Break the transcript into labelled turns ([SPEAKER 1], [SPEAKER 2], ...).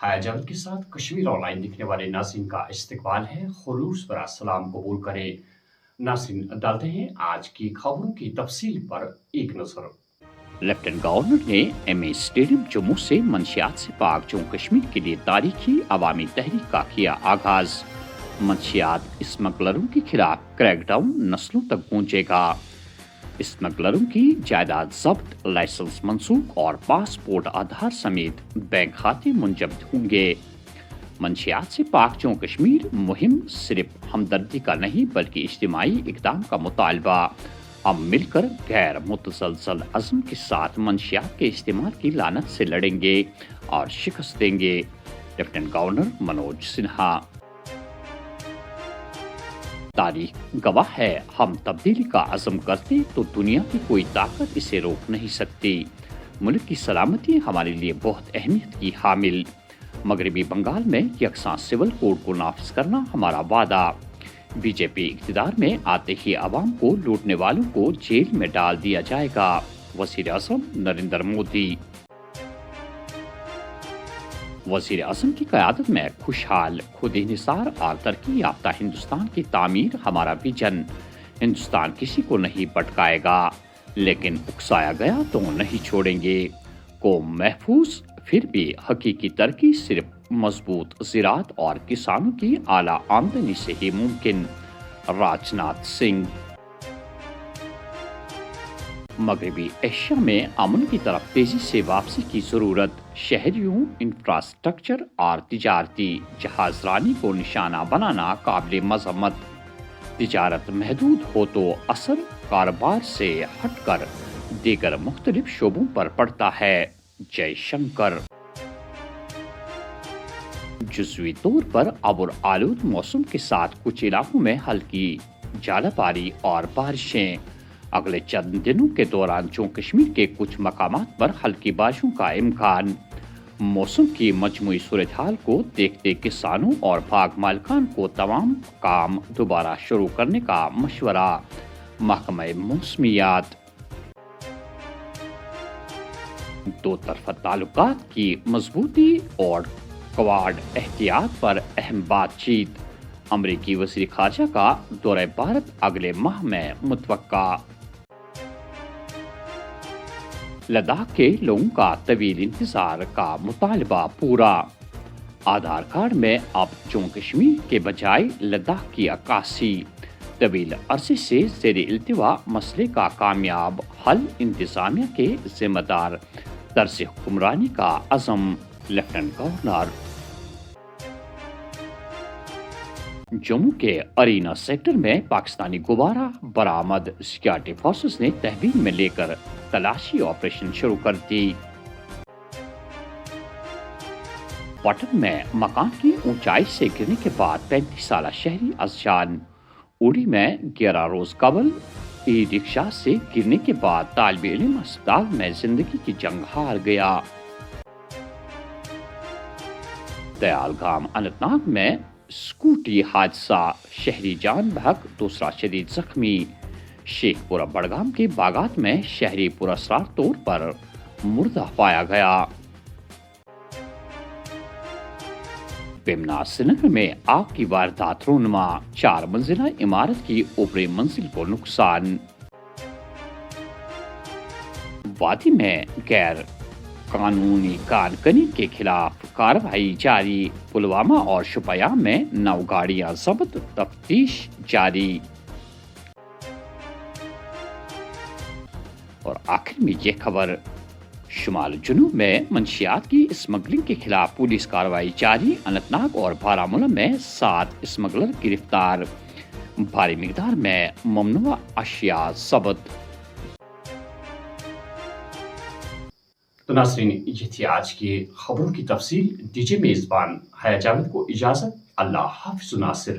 [SPEAKER 1] حیا جاوید کے ساتھ کشمیر آن لائن دیکھنے والے ناظرین کا استقبال ہے، خلوص برا سلام قبول کریں۔ ناظرین، ڈالتے ہیں آج کی خبروں کی تفصیل پر ایک نظر۔
[SPEAKER 2] لیفٹیننٹ گورنر نے ایم اے اسٹیڈیم جموں سے منشیات سے پاک جموں کشمیر کے لیے تاریخی عوامی تحریک کا کیا آغاز۔ منشیات اسمگلروں کے خلاف کریک ڈاؤن نسلوں تک پہنچے گا۔ اسمگلروں کی جائیداد ضبط، لائسنس منسوخ اور پاسپورٹ آدھار سمیت بینک کھاتے منجمد ہوں گے۔ منشیات سے پاک جموں کشمیر مہم صرف ہمدردی کا نہیں بلکہ اجتماعی اقدام کا مطالبہ۔ ہم مل کر غیر متزلزل عزم کے ساتھ منشیات کے استعمال کی لعنت سے لڑیں گے اور شکست دیں گے۔ Lieutenant governor Manoj Sinha. تاریخ گواہ ہے، ہم تبدیلی کا عزم کرتے تو دنیا کی کوئی طاقت اسے روک نہیں سکتی۔ ملک کی سلامتی ہمارے لیے بہت اہمیت کی حامل۔ مغربی بنگال میں یکساں سول کوڈ کو نافذ کرنا ہمارا وعدہ۔ بی جے پی اقتدار میں آتے ہی عوام کو لوٹنے والوں کو جیل میں ڈال دیا جائے گا، وزیر اعظم نریندر مودی۔ وزیر اعظم کی قیادت میں خوشحال، خود انحصار اور ترقی یافتہ ہندوستان کی تعمیر ہمارا ویژن۔ ہندوستان کسی کو نہیں بھٹکائے گا، لیکن اکسایا گیا تو نہیں چھوڑیں گے۔ قوم محفوظ، پھر بھی حقیقی ترقی صرف مضبوط زراعت اور کسانوں کی اعلیٰ آمدنی سے ہی ممکن، راج ناتھ سنگھ۔ مغربی ایشیا میں امن کی طرف تیزی سے واپسی کی ضرورت، شہریوں، انفراسٹرکچر اور تجارتی جہاز رانی کو نشانہ بنانا قابل مذمت۔ تجارت محدود ہو تو اثر کاروبار سے ہٹ کر دیگر مختلف شعبوں پر پڑتا ہے، جے شنکر۔ جزوی طور پر ابر آلود موسم کے ساتھ کچھ علاقوں میں ہلکی ژالہ باری اور بارشیں۔ اگلے چند دنوں کے دوران جموں کشمیر کے کچھ مقامات پر ہلکی بارشوں کا امکان۔ موسم کی مجموعی صورتحال کو دیکھتے کسانوں اور باغ مالکان کو تمام کام دوبارہ شروع کرنے کا مشورہ، محکمہ موسمیات۔ دو طرفہ تعلقات کی مضبوطی اور کواد احتیاط پر اہم بات چیت۔ امریکی وزیر خارجہ کا دورہ بھارت اگلے ماہ میں متوقع۔ لداخ کے لوگوں کا طویل انتظار کا مطالبہ پورا۔ آدھار کارڈ میں اب جموں کشمیر کے بجائے لداخ کی عکاسی۔ طویل عرصے سے زیر التوا مسئلے کا کامیاب حل، انتظامیہ کے ذمہ دار طرز حکمرانی کا عزم، لیفٹیننٹ گورنر۔ جموں کے ارینا سیکٹر میں پاکستانی غبارہ برآمد، سیکورٹی فورسز نے تحویل میں لے کر تلاشی آپریشن شروع کر دی۔ پٹن میں مکان کی اونچائی سے گرنے کے بعد 35 سالہ شہری از جان۔ اوڑی میں 11 روز قبل ای رکشا سے گرنے کے بعد طالب علم ہسپتال میں زندگی کی جنگ ہار گیا۔ دیال گام اننت ناگ میں اسکوٹی حادثہ، شہری جان بحق، دوسرا شدید زخمی۔ شیخ پورہ بڑگام کے باغات میں شہری پراسرار طور پر مردہ پایا گیا۔ بیمنا سری نگر میں آگ کی واردات رونما، 4 منزلہ عمارت کی اوپری منزل کو نقصان۔ وادی میں غیر قانونی کان کنی کے خلاف کارروائی جاری، پلوامہ اور شوپیان میں 9 گاڑیاں ضبط، تفتیش جاری۔ اور آخر میں یہ خبر، شمال جنوب میں منشیات کی اسمگلنگ کے خلاف پولیس کارروائی جاری، اننت ناگ اور بارہمولہ میں 7 اسمگلر گرفتار، بھاری مقدار میں ممنوعہ اشیاء ضبط۔
[SPEAKER 1] تو ناظرین، یہ تھی آج کی خبروں کی تفصیل۔ دیجیے میزبان حیا جاوید کو اجازت۔ اللہ حافظ ناصر۔